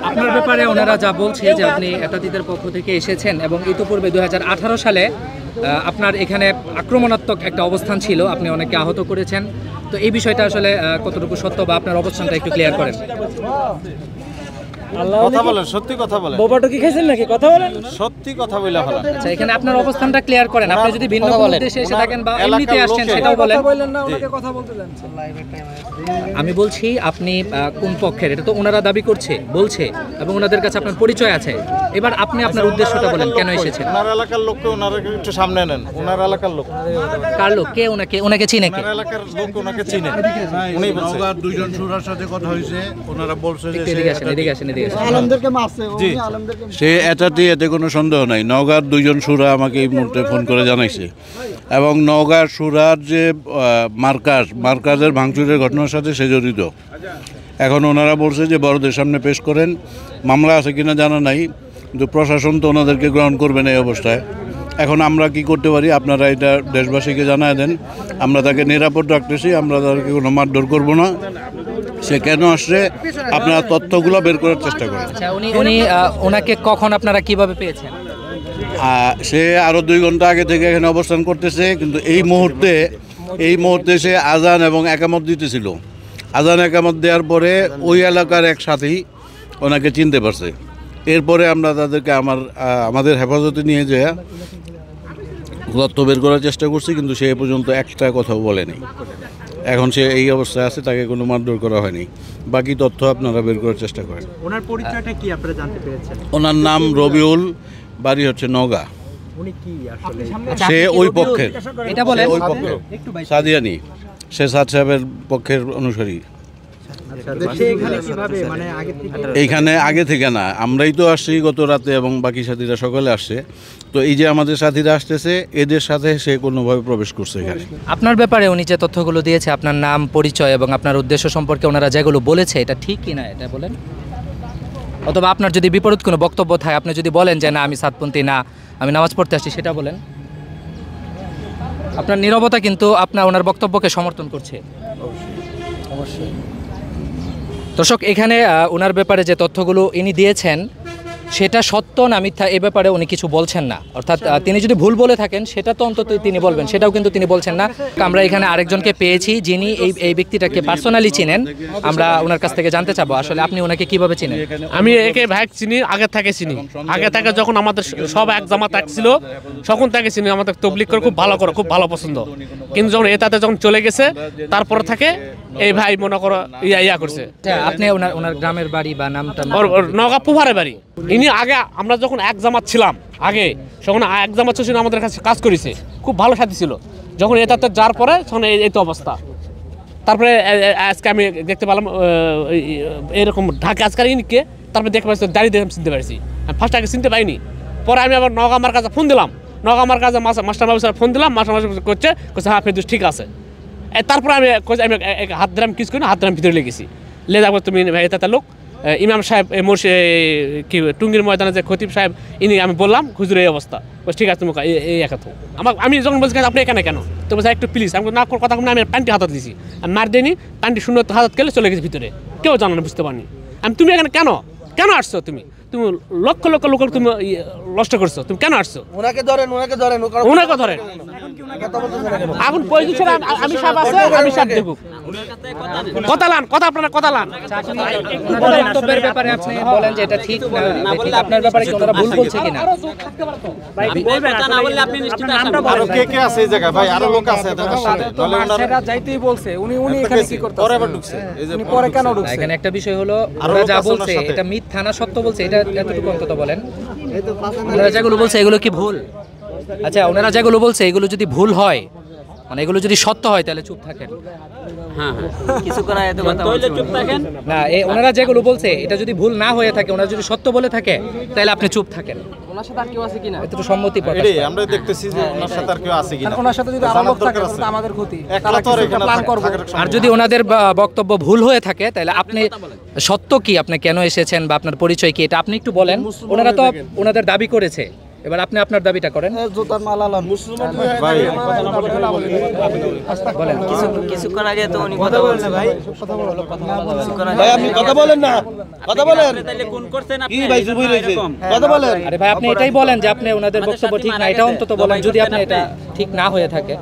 আপনার ব্যাপারে ওনারা যা বলছে যে আপনি এতাতিদের পক্ষ থেকে এসেছেন এবং ইতিপূর্বে 2018 সালে আপনার এখানে আক্রমণাত্মক একটা অবস্থান ছিল, আপনি অনেককে আহত করেছেন। তো এই বিষয়টা আসলে কতটুকু সত্য বা আপনার অবস্থানটা একটু ক্লিয়ার করেন। কথা বলেন, সত্যি কথা বলেন। বোবাটো কি খাইছেন নাকি? কথা বলেন, সত্যি কথা বলে ফেলেন। আচ্ছা, এখানে আপনার অবস্থানটা ক্লিয়ার করেন। আপনি যদি ভিন্ন কোনো উদ্দেশ্যে এসে থাকেন বা এমনিতে আসছেন সেটাও বলেন। আমি বলছি আপনি কোন পক্ষের, এটা তো ওনারা দাবি বলছে এবং ওনাদের কাছে আপনার পরিচয় আছে। এবার আপনি আপনার উদ্দেশ্যটা বলেন, কেন এসেছেন? ওনার এলাকার লোককে ওনারা একটু সামনে নেন। ওনার এলাকার লোক। কার লোক? কে ওনাকে চিনে? কে ওনার এলাকার লোক ওনাকে চিনে? উনি বলছে নওগাঁর দুইজন সুরার সাথে কথা হয়েছে, ওনারা বলছে যে এদিকে আসেন। সে এটাতে এতে কোনো সন্দেহ নাই। নওগাঁর দুইজন সুরা আমাকে এই মুহূর্তে ফোন করে জানাইছে এবং নওগাঁর সুরার যে মার্কাজের ভাঙচুরের ঘটনার সাথে সে জড়িত। এখন ওনারা বলছে যে বড়দের সামনে পেশ করেন, মামলা আছে কিনা জানা নাই, কিন্তু প্রশাসন তো ওনাদেরকে গ্রহণ করবে না এই অবস্থায়। এখন আমরা কি করতে পারি আপনারা এটা দেশবাসীকে জানায় দেন। আমরা তাকে নিরাপদ রাখতেছি, আমরা তাদেরকে কোনো মারধর করবো না। সে কেন আসছে আপনারা তথ্যগুলো বের করার চেষ্টা করেন। আচ্ছা, উনি ওনাকে কখন আপনারা কিভাবে পেয়েছেন? সে আরও 2 ঘন্টা আগে থেকে এখানে অবস্থান করতেছে, কিন্তু এই মুহূর্তে সে আজান এবং একামত দিতেছিল। আজান একামত দেওয়ার পরে ওই এলাকার এক সাথী ওনাকে চিনতে পারছে। এরপরে আমরা তাদেরকে আমাদের হেফাজতে নিয়ে যেয়ে তথ্য বের করার চেষ্টা করছি, কিন্তু সে পর্যন্ত একটা কথাও বলেনি। এখন সে এই অবস্থায় আছে, তাকে কোনো মারধর করা হয়নি। বাকি তথ্য আপনারা বের করার চেষ্টা করেন। ওনার পরিচয়টা কি আপনারা জানতে পেরেছেন? ওনার নাম রবিউল, বাড়ি হচ্ছে নওগাঁ। উনি কি আসলে সে ওই পক্ষের, এটা বলেন। ওই পক্ষের সাদিয়ানি, সে সাদ সাহেবের পক্ষের অনুসারী। এইখানে আগে থেকে না, আমরাই তো আসছি গত রাতে এবং বাকি সাথীরা সকালে আসছে। তো এই যে আমাদের সাথীরা আসতেছে, এদের সাথে সে কোনোভাবে প্রবেশ করছে এখানে। আপনার ব্যাপারে উনি যে তথ্যগুলো দিয়েছে, আপনার নাম, পরিচয় এবং আপনার উদ্দেশ্য সম্পর্কে ওনারা যেগুলো বলেছে, এটা ঠিক কি না এটা বলেন। অথবা আপনার যদি বিপরীত কোনো বক্তব্য থাকে, আপনি যদি বলেন যে না আমি সাতপন্থী না, আমি নামাজ পড়তে আসছি, সেটা বলেন। আপনার নীরবতা কিন্তু আপনার ওনার বক্তব্যকে সমর্থন করছে। অবশ্যই দর্শক, এখানে ওনার ব্যাপারে যে তথ্যগুলো ইনি দিয়েছেন সেটা সত্য না মিথ্যা এ ব্যাপারে উনি কিছু বলছেন না। অর্থাৎ তিনি যদি ভুল বলে থাকেন সেটা তো অন্তত তিনি বলবেন, সেটাও কিন্তু তিনি বলছেন না। আমরা এখানে আরেকজনকে পেয়েছি যিনি এই ব্যক্তিটাকে পার্সোনালি চিনেন। আমরা ওনার কাছ থেকে জানতে চাবো আসলে আপনি ওনাকে কিভাবে চিনেন। আমি একে ভাই চিনি, আগে থেকে চিনি। আগে থেকে যখন আমাদের সব এক জামাত এক ছিল তখন থেকে চিনি। আমাদের তবলিগ করে খুব ভালো পছন্দ। কিন্তু যখন এটাতে যখন চলে গেছে তারপর থেকে এই ভাই মনে করো ইয়া করছে। আপনি ওনার গ্রামের বাড়ি বা নামটা? নওগাঁ পুহারে বাড়ি। ইনি আগে আমরা যখন এক জামাত ছিলাম, আগে যখন এক জামাত ছিল আমাদের কাছে কাজ করেছে, খুব ভালো সাথী ছিল। যখন এটাতে যাওয়ার পরে তখন এই তো অবস্থা। তারপরে আজকে আমি দেখতে পেলাম এরকম ঢাকা আজকাল ইনকে, তারপরে দেখতে পাচ্ছি দাঁড়িয়ে দেখে চিনতে পারছি। আমি ফার্স্ট আগে চিনতে পাইনি, পরে আমি আবার নওগাঁ আমার কাছে ফোন দিলাম। নওগাঁ আমার কাছে মাস্টার বাবু স্যার ফোন দিলাম, মাস্টার বাবু করছে হ্যাঁ ফেরদৌস ঠিক আছে। তারপরে আমি হাত ধরে কিস করি না, হাত ধরে ভিতরে লেগেছি। লে যাবো তুমি এটা লোক ইমাম সাহেব কি টুঙ্গির ময়দানে যে খতিব সাহেব ইনি আমি বললাম হুজুর এই অবস্থা, ঠিক আছে তুমি এই একাত আমি যখন বলছি আপনি এখানে কেন, তো বলছি একটু প্লিজ। আমি না কথা আমি প্যান্টি হাত দিয়েছি, আমি মার দিইনি, প্যান্টি শূন্য হাত গেলে চলে গেছি ভিতরে, কেউ জানো না, বুঝতে পারিনি আমি। তুমি এখানে কেন আসছো? তুমি লক্ষ লক্ষ লোক তুমি নষ্ট করছো, তুমি কেন আসছো? ওনাকে ধরেন এখন পজিশন আমি সাহেব আছে, আমি সাহেব দেখুক কথা আপনারা কথা লান। বক্তব্যের ব্যাপারে আপনি বলেন যে এটা ঠিক না, আপনার ব্যাপারে কি ওনারা ভুল বলছে কিনা? আরো কে আছে এই জায়গায় ভাই? আরো লোক আছে এদের সাথে, তাহলে ওনারা যাইতেই বলছে। উনি এখানে কি করতে পরে আবার ঢুকছে? উনি পরে কেন ঢুকছে? এখানে একটা বিষয় হলো ওরা যা বলছে এটা মিথ্যা না সত্য বলছে, এটা এতটুকু অন্তত বলেন। ওনারা যেগুলো বলছে এগুলো কি ভুল? আচ্ছা, ওনারা যেগুলো বলছে এগুলো যদি ভুল হয়, মানে এগুলো যদি সত্য হয়, তাহলে চুপ থাকেন। হ্যাঁ, কিছু করা এত কথা বলতে চুপ থাকেন না। ওনারা যেগুলো বলছে এটা যদি ভুল না হয়ে থাকে, ওনারা যদি সত্য বলে থাকে, তাহলে আপনি চুপ থাকেন। ওনার সাথে আর কেউ আছে কিনা একটু সম্মতি প্রকাশ করেন। আমরা দেখতেছি যে ওনার সাথে আর কেউ আছে কিনা। ওনার সাথে যদি আরো লোক থাকে তাহলে আমাদের ক্ষতি। প্ল্যান করব। আর যদি ওনাদের বক্তব্য ভুল হয়ে থাকে, তাহলে আপনি সত্য কি, আপনি কেন এসেছেন বা আপনার পরিচয় কি, এটা আপনি একটু বলেন। ওনারা তো ওনাদের দাবি করেছে এবার আপনি আপনার দাবিটা করেন। জুতার মাল আলাম ভাই বলেন। কিছুক্ষণ আগে তো উনি কথা বলছে ভাই ভাই আপনি কথা বলেন না, কথা বলেন তাহলে কোন করছেন আপনি কি ভাই চুপ হইছে, কথা বলেন। আরে ভাই আপনি এটাই বলেন যে আপনি ওনাদের বক্তব্য ঠিক না, এটা অন্তত বলেন যদি আপনি এটা ঠিক না হয়ে থাকে।